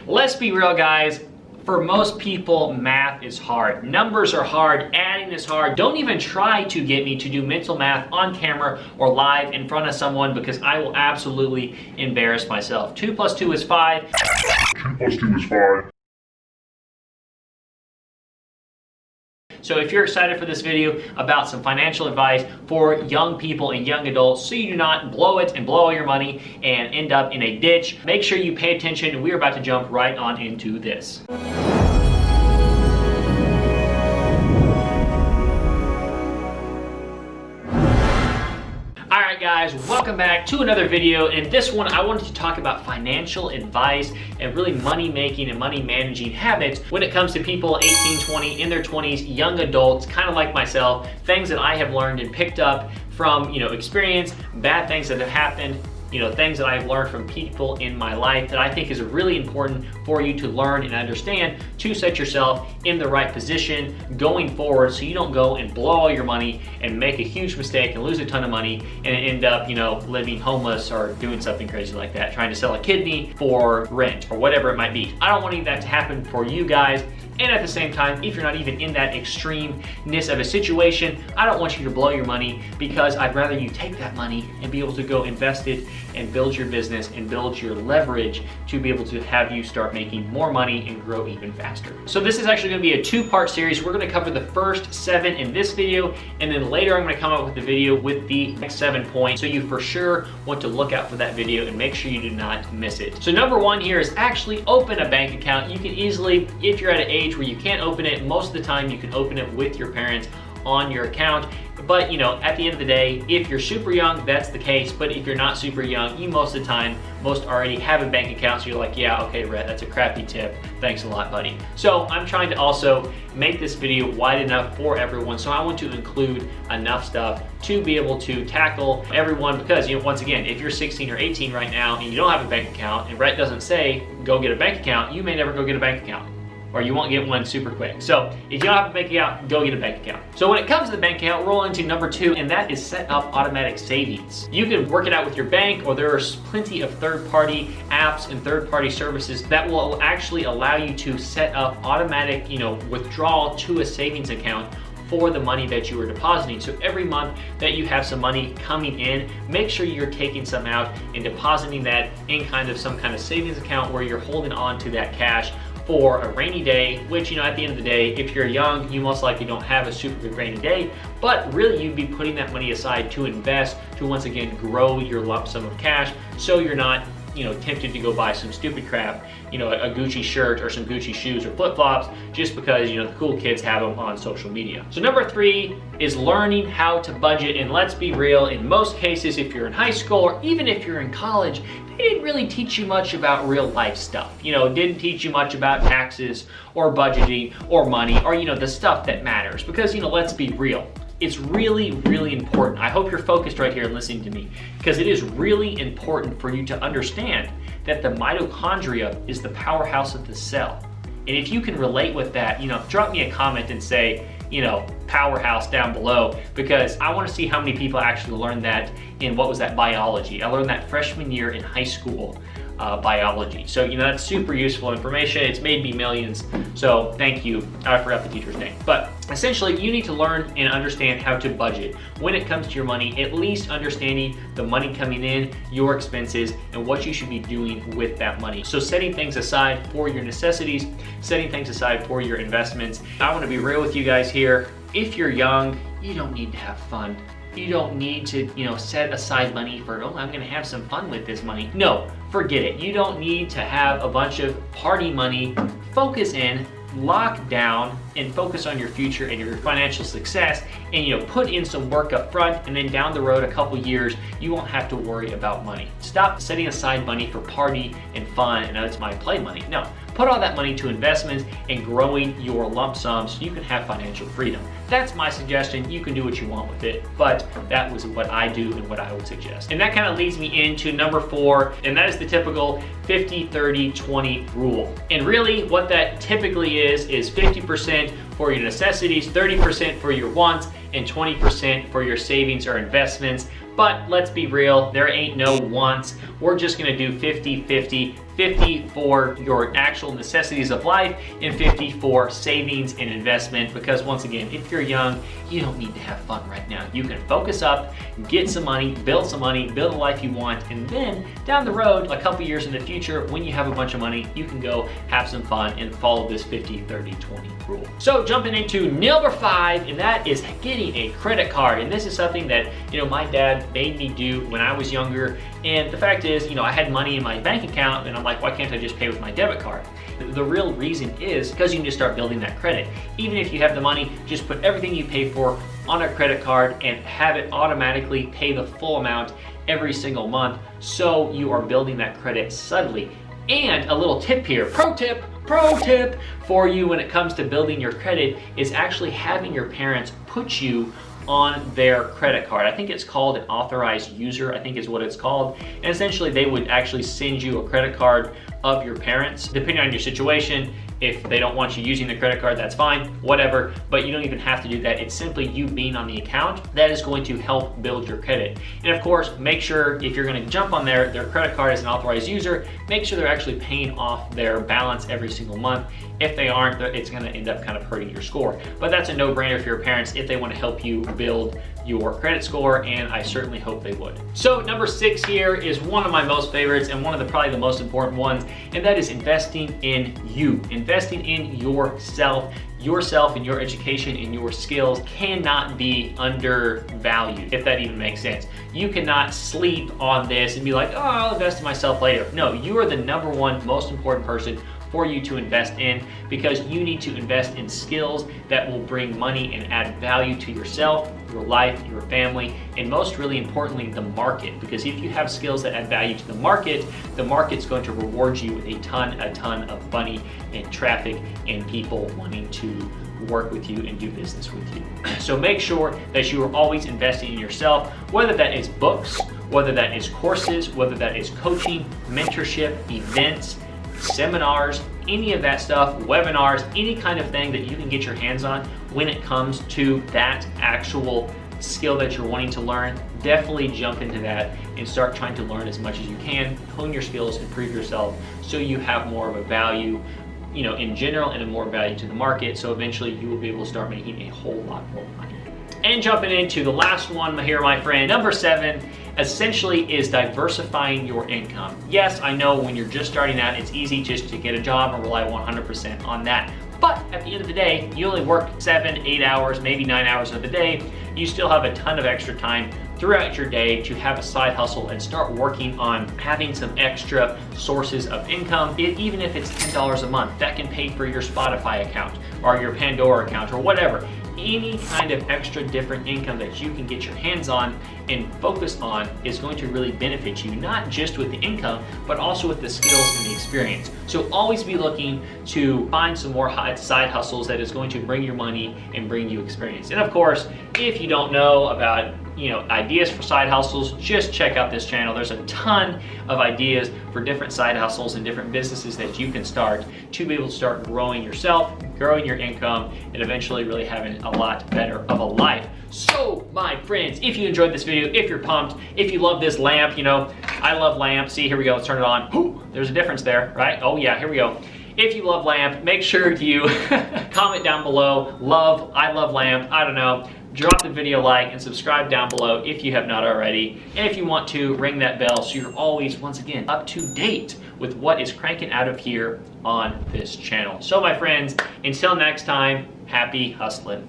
Let's be real, guys. For most people, math is hard. Numbers are hard, adding is hard. Don't even try to get me to do mental math on camera or live in front of someone because I will absolutely embarrass myself. 2 + 2 is 5. 2 + 2 is 5. So if you're excited for this video about some financial advice for young people and young adults so you do not blow it and blow all your money and end up in a ditch, make sure you pay attention. We're about to jump right on into this. Alright guys, welcome back to another video. In this one, I wanted to talk about financial advice and really money making and money managing habits when it comes to people 18, 20, in their 20s, young adults, kind of like myself, things that I have learned and picked up from, experience, bad things that have happened, things that I've learned from people in my life that I think is really important for you to learn and understand to set yourself in the right position going forward so you don't go and blow all your money and make a huge mistake and lose a ton of money and end up, living homeless or doing something crazy like that, trying to sell a kidney for rent or whatever it might be. I don't want any of that to happen for you guys. And at the same time, if you're not even in that extremeness of a situation, I don't want you to blow your money because I'd rather you take that money and be able to go invest it and build your business and build your leverage to be able to have you start making more money and grow even faster. So this is actually going to be a 2-part series. We're going to cover the first 7 in this video, and then later I'm going to come up with the video with the next 7 points. So you for sure want to look out for that video and make sure you do not miss it. So number 1 here is actually open a bank account. You can easily, if you're at an age where you can't open it, most of the time you can open it with your parents on your account. But at the end of the day, if you're super young, that's the case. But if you're not super young, you most of the time, already have a bank account. So you're like, yeah, okay, Rhett, that's a crappy tip. Thanks a lot, buddy. So I'm trying to also make this video wide enough for everyone. So I want to include enough stuff to be able to tackle everyone because, once again, if you're 16 or 18 right now and you don't have a bank account and Rhett doesn't say, go get a bank account, you may never go get a bank account. Or you won't get one super quick. So if you don't have a bank account, go get a bank account. So when it comes to the bank account, roll into number 2, and that is set up automatic savings. You can work it out with your bank, or there are plenty of third-party apps and third-party services that will actually allow you to set up automatic, withdrawal to a savings account for the money that you are depositing. So every month that you have some money coming in, make sure you're taking some out and depositing that in some kind of savings account where you're holding on to that cash for a rainy day, which, at the end of the day, if you're young, you most likely don't have a super good rainy day, but really you'd be putting that money aside to invest, to once again grow your lump sum of cash so you're not tempted to go buy some stupid crap, a Gucci shirt or some Gucci shoes or flip-flops just because, the cool kids have them on social media. So number 3 is learning how to budget. And let's be real, in most cases, if you're in high school or even if you're in college, they didn't really teach you much about real life stuff. Didn't teach you much about taxes or budgeting or money or, the stuff that matters because, let's be real. It's really, really important. I hope you're focused right here and listening to me because it is really important for you to understand that the mitochondria is the powerhouse of the cell. And if you can relate with that, drop me a comment and say, powerhouse down below because I want to see how many people actually learned that in, biology. I learned that freshman year in high school. Biology. So, that's super useful information. It's made me millions. So thank you. I forgot the teacher's name. But essentially, you need to learn and understand how to budget when it comes to your money, at least understanding the money coming in, your expenses, and what you should be doing with that money. So setting things aside for your necessities, setting things aside for your investments. I want to be real with you guys here. If you're young, you don't need to have fun. You don't need to, set aside money for, I'm going to have some fun with this money. No, forget it. You don't need to have a bunch of party money. Focus in, lock down, and focus on your future and your financial success and, put in some work up front, and then down the road, a couple years, you won't have to worry about money. Stop setting aside money for party and fun and it's my play money. No, put all that money to investments and growing your lump sum so you can have financial freedom. That's my suggestion. You can do what you want with it, but that was what I do and what I would suggest. And that kind of leads me into number 4, and that is the typical 50-30-20 rule. And really what that typically is 50% for your necessities, 30% for your wants, and 20% for your savings or investments. But let's be real, there ain't no wants. We're just gonna do 50-50, 50 for your actual necessities of life, and 50 for savings and investment. Because once again, if you're young, you don't need to have fun right now. You can focus up, get some money, build a life you want, and then down the road, a couple years in the future, when you have a bunch of money, you can go have some fun and follow this 50, 30, 20 rule. So jumping into number 5, and that is getting a credit card. And this is something that, my dad made me do when I was younger. And the fact is, I had money in my bank account, and I'm like, why can't I just pay with my debit card? The real reason is because you can just start building that credit. Even if you have the money, just put everything you pay for on a credit card and have it automatically pay the full amount every single month, so you are building that credit subtly. And a little tip here, pro tip for you when it comes to building your credit is actually having your parents put you on their credit card. I think it's called an authorized user, I think is what it's called. And essentially they would actually send you a credit card of your parents, depending on your situation. If they don't want you using the credit card, that's fine, whatever, but you don't even have to do that. It's simply you being on the account that is going to help build your credit. And of course, make sure if you're gonna jump on their credit card as an authorized user, make sure they're actually paying off their balance every single month. If they aren't, it's gonna end up kind of hurting your score. But that's a no-brainer for your parents if they wanna help you build your credit score, and I certainly hope they would. So number 6 here is one of my most favorites and one of probably the most important ones, and that is investing in you. Investing in yourself and your education and your skills cannot be undervalued, if that even makes sense. You cannot sleep on this and be like, oh, I'll invest in myself later. No, you are the number one most important person for you to invest in, because you need to invest in skills that will bring money and add value to yourself, your life, your family, and most really importantly, the market. Because if you have skills that add value to the market's going to reward you with a ton of money and traffic and people wanting to work with you and do business with you. So make sure that you are always investing in yourself, whether that is books, whether that is courses, whether that is coaching, mentorship, events, seminars, any of that stuff, webinars, any kind of thing that you can get your hands on when it comes to that actual skill that you're wanting to learn. Definitely jump into that and start trying to learn as much as you can, hone your skills, improve yourself, so you have more of a value, in general, and a more value to the market. So eventually you will be able to start making a whole lot more money. And jumping into the last one here, my friend, number 7, essentially is diversifying your income. Yes, I know when you're just starting out, it's easy just to get a job and rely 100% on that. But at the end of the day, you only work 7, 8 hours, maybe 9 hours of the day. You still have a ton of extra time throughout your day to have a side hustle and start working on having some extra sources of income. Even if it's $10 a month, that can pay for your Spotify account or your Pandora account or whatever. Any kind of extra different income that you can get your hands on and focus on is going to really benefit you, not just with the income, but also with the skills and the experience. So always be looking to find some more side hustles that is going to bring you money and bring you experience. And of course, if you don't know about ideas for side hustles, just check out this channel. There's a ton of ideas for different side hustles and different businesses that you can start to be able to start growing yourself, growing your income, and eventually really having a lot better of a life. So my friends, if you enjoyed this video, if you're pumped, if you love this lamp, I love lamp. See, here we go, let's turn it on. Ooh, there's a difference there, right? Oh yeah, here we go. If you love lamp, make sure you comment down below, I love lamp, I don't know. Drop the video like and subscribe down below if you have not already. And if you want to, ring that bell so you're always, once again, up to date with what is cranking out of here on this channel. So my friends, until next time, happy hustling.